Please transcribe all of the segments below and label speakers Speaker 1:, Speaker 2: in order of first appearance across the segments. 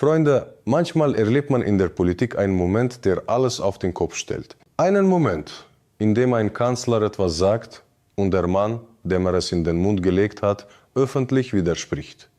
Speaker 1: Freunde, manchmal erlebt man in der Politik einen Moment, der alles auf den Kopf stellt. Einen Moment, in dem ein Kanzler etwas sagt und der Mann, dem er es in den Mund gelegt hat, öffentlich widerspricht.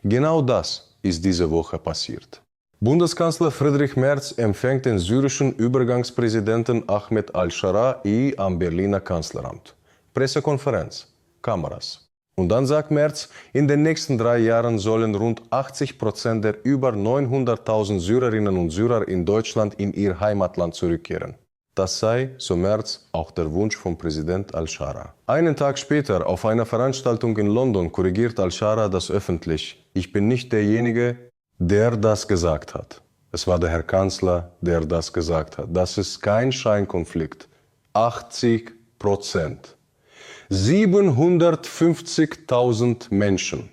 Speaker 1: Genau das ist diese Woche passiert. Bundeskanzler Friedrich Merz empfängt den syrischen Übergangspräsidenten Ahmed al-Shara am Berliner Kanzleramt. Pressekonferenz, Kameras. Und dann sagt Merz, in den nächsten 3 Jahren sollen rund 80% der über 900.000 Syrerinnen und Syrer in Deutschland in ihr Heimatland zurückkehren. Das sei, so Merz, auch der Wunsch von Präsident al-Shara. Einen Tag später, auf einer Veranstaltung in London, korrigiert al-Shara das öffentlich. Ich bin nicht derjenige, der das gesagt hat. Es war der Herr Kanzler, der das gesagt hat. Das ist kein Scheinkonflikt. 80%. 750.000 Menschen.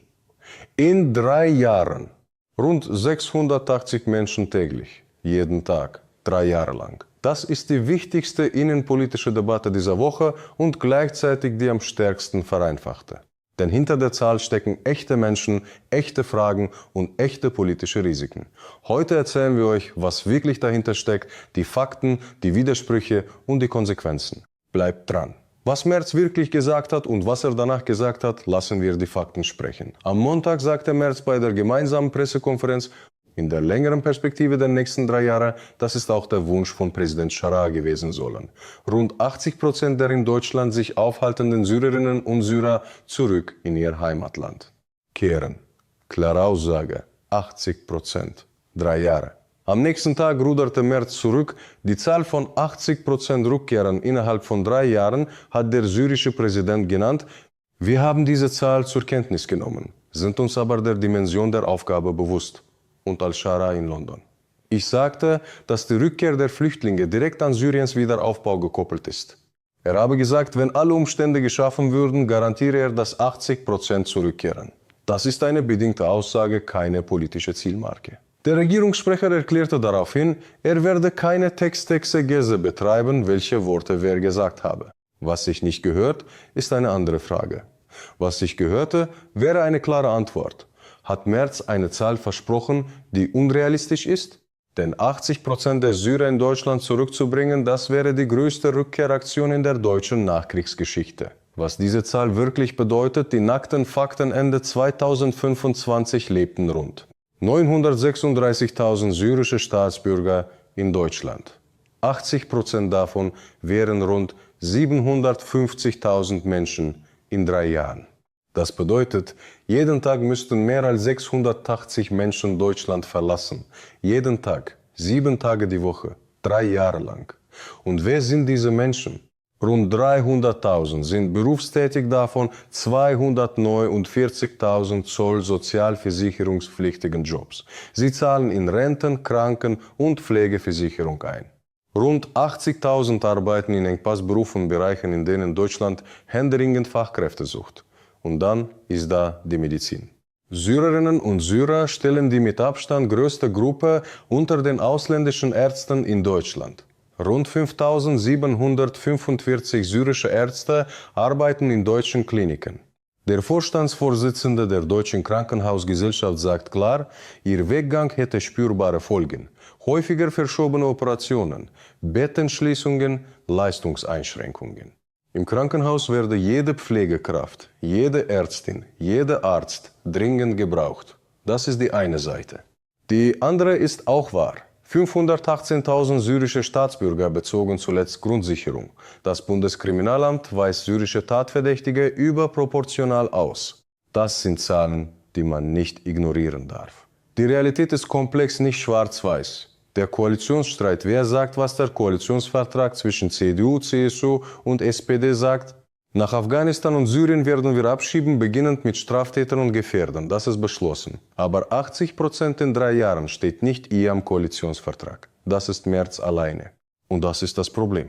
Speaker 1: In 3 Jahren. Rund 680 Menschen täglich. Jeden Tag. 3 Jahre lang. Das ist die wichtigste innenpolitische Debatte dieser Woche und gleichzeitig die am stärksten vereinfachte. Denn hinter der Zahl stecken echte Menschen, echte Fragen und echte politische Risiken. Heute erzählen wir euch, was wirklich dahinter steckt, die Fakten, die Widersprüche und die Konsequenzen. Bleibt dran. Was Merz wirklich gesagt hat und was er danach gesagt hat, lassen wir die Fakten sprechen. Am Montag sagte Merz bei der gemeinsamen Pressekonferenz, in der längeren Perspektive der nächsten 3 Jahre, das ist auch der Wunsch von Präsident Shara gewesen sollen. Rund 80% der in Deutschland sich aufhaltenden Syrerinnen und Syrer zurück in ihr Heimatland kehren. Klare Aussage, 80%, 3 Jahre. Am nächsten Tag ruderte Merz zurück. Die Zahl von 80% Rückkehrern innerhalb von 3 Jahren hat der syrische Präsident genannt. Wir haben diese Zahl zur Kenntnis genommen, sind uns aber der Dimension der Aufgabe bewusst. Und al-Shara in London. Ich sagte, dass die Rückkehr der Flüchtlinge direkt an Syriens Wiederaufbau gekoppelt ist. Er habe gesagt, wenn alle Umstände geschaffen würden, garantiere er, dass 80% zurückkehren. Das ist eine bedingte Aussage, keine politische Zielmarke. Der Regierungssprecher erklärte daraufhin, er werde keine Textexegese betreiben, welche Worte wer gesagt habe. Was sich nicht gehört, ist eine andere Frage. Was sich gehörte, wäre eine klare Antwort. Hat Merz eine Zahl versprochen, die unrealistisch ist? Denn 80% der Syrer in Deutschland zurückzubringen, das wäre die größte Rückkehraktion in der deutschen Nachkriegsgeschichte. Was diese Zahl wirklich bedeutet, die nackten Fakten Ende 2025 lebten rund 936.000 syrische Staatsbürger in Deutschland. 80% davon wären rund 750.000 Menschen in 3 Jahren. Das bedeutet, jeden Tag müssten mehr als 680 Menschen Deutschland verlassen. Jeden Tag, 7 Tage die Woche, 3 Jahre lang. Und wer sind diese Menschen? Rund 300.000 sind berufstätig, davon 249.000 sozialversicherungspflichtigen Jobs. Sie zahlen in Renten-, Kranken- und Pflegeversicherung ein. Rund 80.000 arbeiten in engpassberufen Bereichen, in denen Deutschland händeringend Fachkräfte sucht. Und dann ist da die Medizin. Syrerinnen und Syrer stellen die mit Abstand größte Gruppe unter den ausländischen Ärzten in Deutschland. Rund 5.745 syrische Ärzte arbeiten in deutschen Kliniken. Der Vorstandsvorsitzende der Deutschen Krankenhausgesellschaft sagt klar, ihr Weggang hätte spürbare Folgen. Häufiger verschobene Operationen, Bettenschließungen, Leistungseinschränkungen. Im Krankenhaus werde jede Pflegekraft, jede Ärztin, jeder Arzt dringend gebraucht. Das ist die eine Seite. Die andere ist auch wahr. 518.000 syrische Staatsbürger bezogen zuletzt Grundsicherung. Das Bundeskriminalamt weist syrische Tatverdächtige überproportional aus. Das sind Zahlen, die man nicht ignorieren darf. Die Realität ist komplex, nicht schwarz-weiß. Der Koalitionsstreit, wer sagt, was der Koalitionsvertrag zwischen CDU, CSU und SPD sagt? Nach Afghanistan und Syrien werden wir abschieben, beginnend mit Straftätern und Gefährdern. Das ist beschlossen. Aber 80% in 3 Jahren steht nicht hier am Koalitionsvertrag. Das ist Merz alleine. Und das ist das Problem.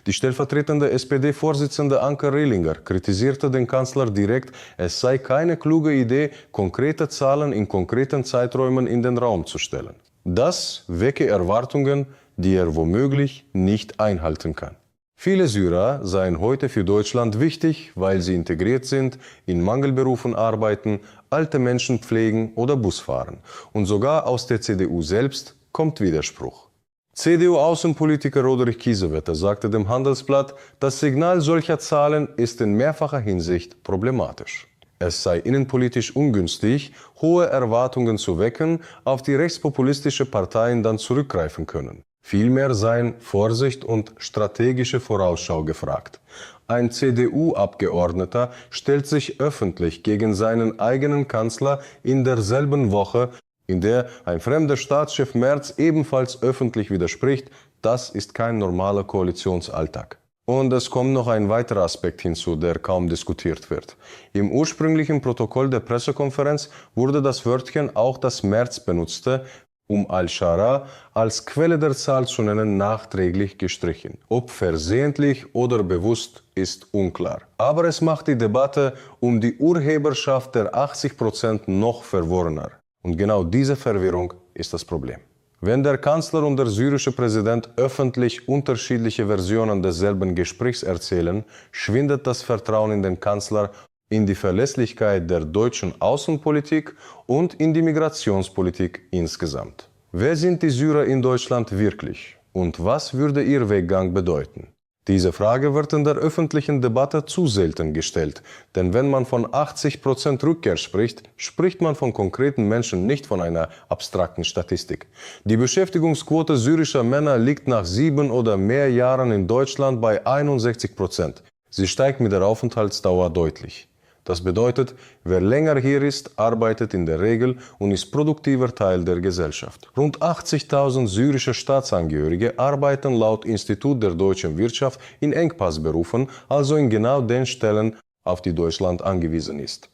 Speaker 1: Die stellvertretende SPD-Vorsitzende Anke Rehlinger kritisierte den Kanzler direkt, es sei keine kluge Idee, konkrete Zahlen in konkreten Zeiträumen in den Raum zu stellen. Das wecke Erwartungen, die er womöglich nicht einhalten kann. Viele Syrer seien heute für Deutschland wichtig, weil sie integriert sind, in Mangelberufen arbeiten, alte Menschen pflegen oder Bus fahren. Und sogar aus der CDU selbst kommt Widerspruch. CDU-Außenpolitiker Roderich Kiesewetter sagte dem Handelsblatt, das Signal solcher Zahlen ist in mehrfacher Hinsicht problematisch. Es sei innenpolitisch ungünstig, hohe Erwartungen zu wecken, auf die rechtspopulistische Parteien dann zurückgreifen können. Vielmehr seien Vorsicht und strategische Vorausschau gefragt. Ein CDU-Abgeordneter stellt sich öffentlich gegen seinen eigenen Kanzler in derselben Woche, in der ein fremder Staatschef Merz ebenfalls öffentlich widerspricht. Das ist kein normaler Koalitionsalltag. Und es kommt noch ein weiterer Aspekt hinzu, der kaum diskutiert wird. Im ursprünglichen Protokoll der Pressekonferenz wurde das Wörtchen, auch das Merz benutzte, um Al-Shara als Quelle der Zahl zu nennen, nachträglich gestrichen. Ob versehentlich oder bewusst, ist unklar. Aber es macht die Debatte um die Urheberschaft der 80% noch verworrener. Und genau diese Verwirrung ist das Problem. Wenn der Kanzler und der syrische Präsident öffentlich unterschiedliche Versionen desselben Gesprächs erzählen, schwindet das Vertrauen in den Kanzler, in die Verlässlichkeit der deutschen Außenpolitik und in die Migrationspolitik insgesamt. Wer sind die Syrer in Deutschland wirklich? Und was würde ihr Weggang bedeuten? Diese Frage wird in der öffentlichen Debatte zu selten gestellt, denn wenn man von 80% Rückkehr spricht, spricht man von konkreten Menschen, nicht von einer abstrakten Statistik. Die Beschäftigungsquote syrischer Männer liegt nach 7 oder mehr Jahren in Deutschland bei 61%. Sie steigt mit der Aufenthaltsdauer deutlich. Das bedeutet, wer länger hier ist, arbeitet in der Regel und ist produktiver Teil der Gesellschaft. Rund 80.000 syrische Staatsangehörige arbeiten laut Institut der deutschen Wirtschaft in Engpassberufen, also in genau den Stellen, auf die Deutschland angewiesen ist.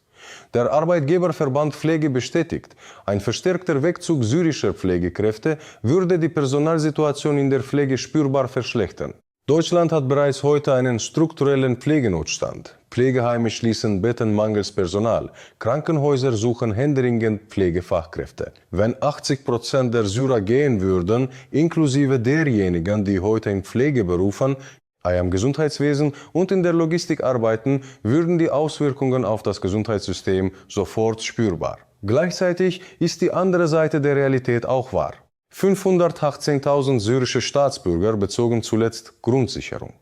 Speaker 1: Der Arbeitgeberverband Pflege bestätigt, ein verstärkter Wegzug syrischer Pflegekräfte würde die Personalsituation in der Pflege spürbar verschlechtern. Deutschland hat bereits heute einen strukturellen Pflegenotstand. Pflegeheime schließen Betten mangels Personal. Krankenhäuser suchen händeringend Pflegefachkräfte. Wenn 80% der Syrer gehen würden, inklusive derjenigen, die heute in Pflegeberufen, am Gesundheitswesen und in der Logistik arbeiten, würden die Auswirkungen auf das Gesundheitssystem sofort spürbar. Gleichzeitig ist die andere Seite der Realität auch wahr. 518.000 syrische Staatsbürger bezogen zuletzt Grundsicherung.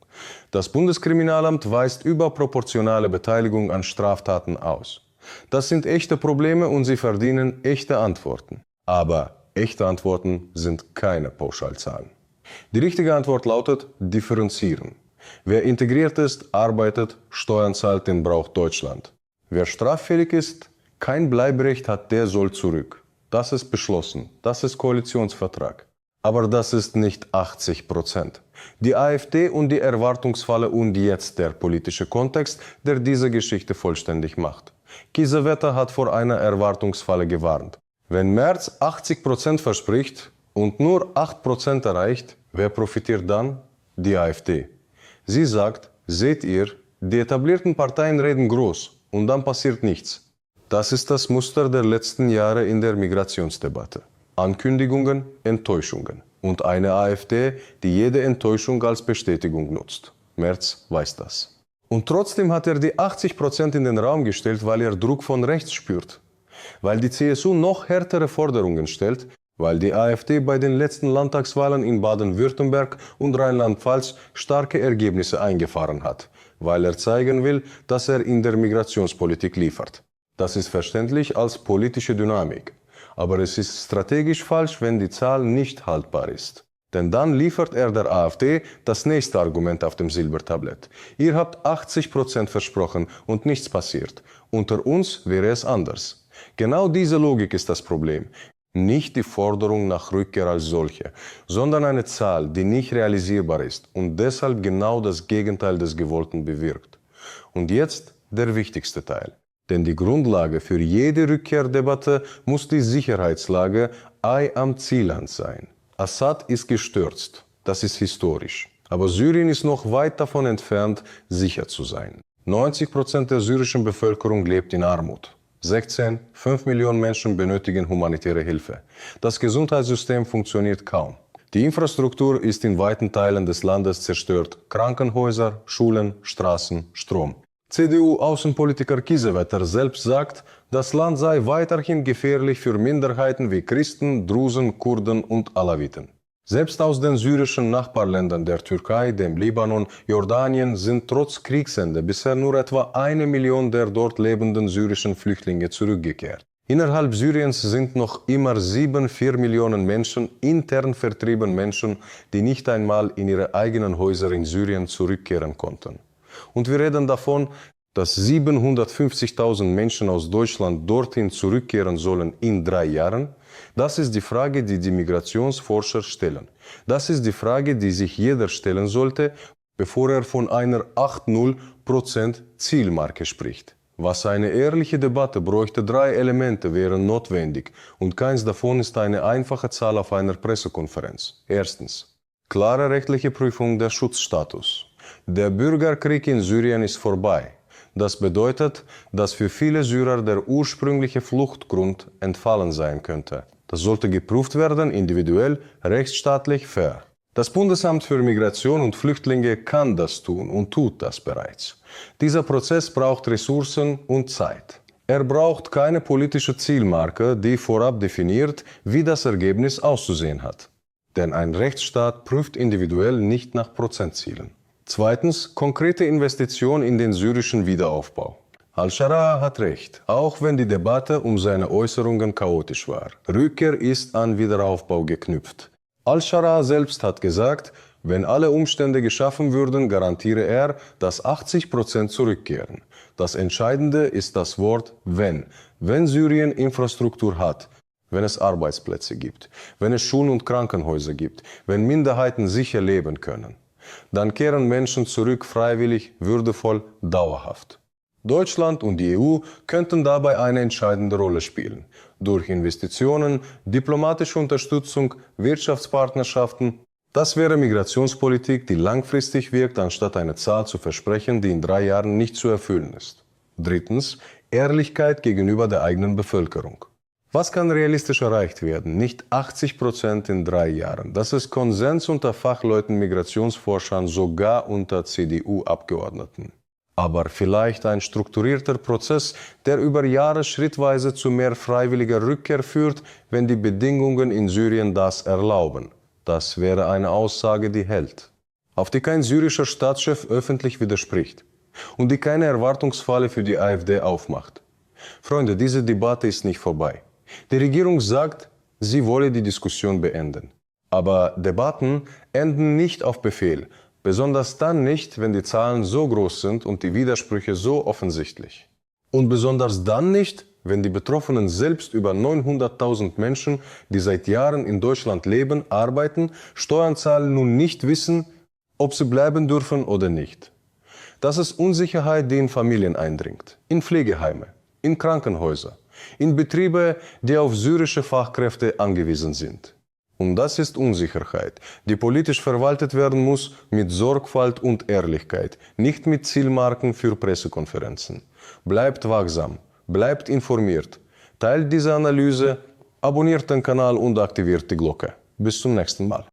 Speaker 1: Das Bundeskriminalamt weist überproportionale Beteiligung an Straftaten aus. Das sind echte Probleme und sie verdienen echte Antworten. Aber echte Antworten sind keine Pauschalzahlen. Die richtige Antwort lautet differenzieren. Wer integriert ist, arbeitet, Steuern zahlt, den braucht Deutschland. Wer straffällig ist, kein Bleiberecht hat, der soll zurück. Das ist beschlossen, das ist Koalitionsvertrag. Aber das ist nicht 80%. Die AfD und die Erwartungsfalle und jetzt der politische Kontext, der diese Geschichte vollständig macht. Kiesewetter hat vor einer Erwartungsfalle gewarnt. Wenn Merz 80% verspricht und nur 8% erreicht, wer profitiert dann? Die AfD. Sie sagt, seht ihr, die etablierten Parteien reden groß und dann passiert nichts. Das ist das Muster der letzten Jahre in der Migrationsdebatte. Ankündigungen, Enttäuschungen. Und eine AfD, die jede Enttäuschung als Bestätigung nutzt. Merz weiß das. Und trotzdem hat er die 80% in den Raum gestellt, weil er Druck von rechts spürt. Weil die CSU noch härtere Forderungen stellt, weil die AfD bei den letzten Landtagswahlen in Baden-Württemberg und Rheinland-Pfalz starke Ergebnisse eingefahren hat. Weil er zeigen will, dass er in der Migrationspolitik liefert. Das ist verständlich als politische Dynamik. Aber es ist strategisch falsch, wenn die Zahl nicht haltbar ist. Denn dann liefert er der AfD das nächste Argument auf dem Silbertablett. Ihr habt 80% versprochen und nichts passiert. Unter uns wäre es anders. Genau diese Logik ist das Problem. Nicht die Forderung nach Rückkehr als solche, sondern eine Zahl, die nicht realisierbar ist und deshalb genau das Gegenteil des Gewollten bewirkt. Und jetzt der wichtigste Teil. Denn die Grundlage für jede Rückkehrdebatte muss die Sicherheitslage am Zielland sein. Assad ist gestürzt, das ist historisch. Aber Syrien ist noch weit davon entfernt, sicher zu sein. 90% der syrischen Bevölkerung lebt in Armut. 5 Millionen Menschen benötigen humanitäre Hilfe. Das Gesundheitssystem funktioniert kaum. Die Infrastruktur ist in weiten Teilen des Landes zerstört. Krankenhäuser, Schulen, Straßen, Strom. CDU-Außenpolitiker Kiesewetter selbst sagt, das Land sei weiterhin gefährlich für Minderheiten wie Christen, Drusen, Kurden und Alawiten. Selbst aus den syrischen Nachbarländern der Türkei, dem Libanon, Jordanien sind trotz Kriegsende bisher nur etwa 1 Million der dort lebenden syrischen Flüchtlinge zurückgekehrt. Innerhalb Syriens sind noch immer 4 Millionen Menschen, intern vertriebene Menschen, die nicht einmal in ihre eigenen Häuser in Syrien zurückkehren konnten. Und wir reden davon, dass 750.000 Menschen aus Deutschland dorthin zurückkehren sollen in 3 Jahren. Das ist die Frage, die die Migrationsforscher stellen. Das ist die Frage, die sich jeder stellen sollte, bevor er von einer 8,0% Zielmarke spricht. Was eine ehrliche Debatte bräuchte, 3 Elemente wären notwendig und keins davon ist eine einfache Zahl auf einer Pressekonferenz. Erstens, klare rechtliche Prüfung des Schutzstatus. Der Bürgerkrieg in Syrien ist vorbei. Das bedeutet, dass für viele Syrer der ursprüngliche Fluchtgrund entfallen sein könnte. Das sollte geprüft werden, individuell, rechtsstaatlich, fair. Das Bundesamt für Migration und Flüchtlinge kann das tun und tut das bereits. Dieser Prozess braucht Ressourcen und Zeit. Er braucht keine politische Zielmarke, die vorab definiert, wie das Ergebnis auszusehen hat. Denn ein Rechtsstaat prüft individuell nicht nach Prozentzielen. Zweitens, konkrete Investition in den syrischen Wiederaufbau. Al-Shara hat recht, auch wenn die Debatte um seine Äußerungen chaotisch war. Rückkehr ist an Wiederaufbau geknüpft. Al-Shara selbst hat gesagt, wenn alle Umstände geschaffen würden, garantiere er, dass 80% zurückkehren. Das Entscheidende ist das Wort wenn. Wenn Syrien Infrastruktur hat, wenn es Arbeitsplätze gibt, wenn es Schulen und Krankenhäuser gibt, wenn Minderheiten sicher leben können. Dann kehren Menschen zurück freiwillig, würdevoll, dauerhaft. Deutschland und die EU könnten dabei eine entscheidende Rolle spielen. Durch Investitionen, diplomatische Unterstützung, Wirtschaftspartnerschaften. Das wäre Migrationspolitik, die langfristig wirkt, anstatt eine Zahl zu versprechen, die in 3 Jahren nicht zu erfüllen ist. Drittens, Ehrlichkeit gegenüber der eigenen Bevölkerung. Was kann realistisch erreicht werden? Nicht 80% in 3 Jahren. Das ist Konsens unter Fachleuten, Migrationsforschern, sogar unter CDU-Abgeordneten. Aber vielleicht ein strukturierter Prozess, der über Jahre schrittweise zu mehr freiwilliger Rückkehr führt, wenn die Bedingungen in Syrien das erlauben. Das wäre eine Aussage, die hält. Auf die kein syrischer Staatschef öffentlich widerspricht. Und die keine Erwartungsfalle für die AfD aufmacht. Freunde, diese Debatte ist nicht vorbei. Die Regierung sagt, sie wolle die Diskussion beenden. Aber Debatten enden nicht auf Befehl, besonders dann nicht, wenn die Zahlen so groß sind und die Widersprüche so offensichtlich. Und besonders dann nicht, wenn die Betroffenen selbst über 900.000 Menschen, die seit Jahren in Deutschland leben, arbeiten, Steuern zahlen, nun nicht wissen, ob sie bleiben dürfen oder nicht. Das ist Unsicherheit, die in Familien eindringt, in Pflegeheime, in Krankenhäuser, in Betriebe, die auf syrische Fachkräfte angewiesen sind. Und das ist Unsicherheit, die politisch verwaltet werden muss mit Sorgfalt und Ehrlichkeit, nicht mit Zielmarken für Pressekonferenzen. Bleibt wachsam, bleibt informiert, teilt diese Analyse, abonniert den Kanal und aktiviert die Glocke. Bis zum nächsten Mal.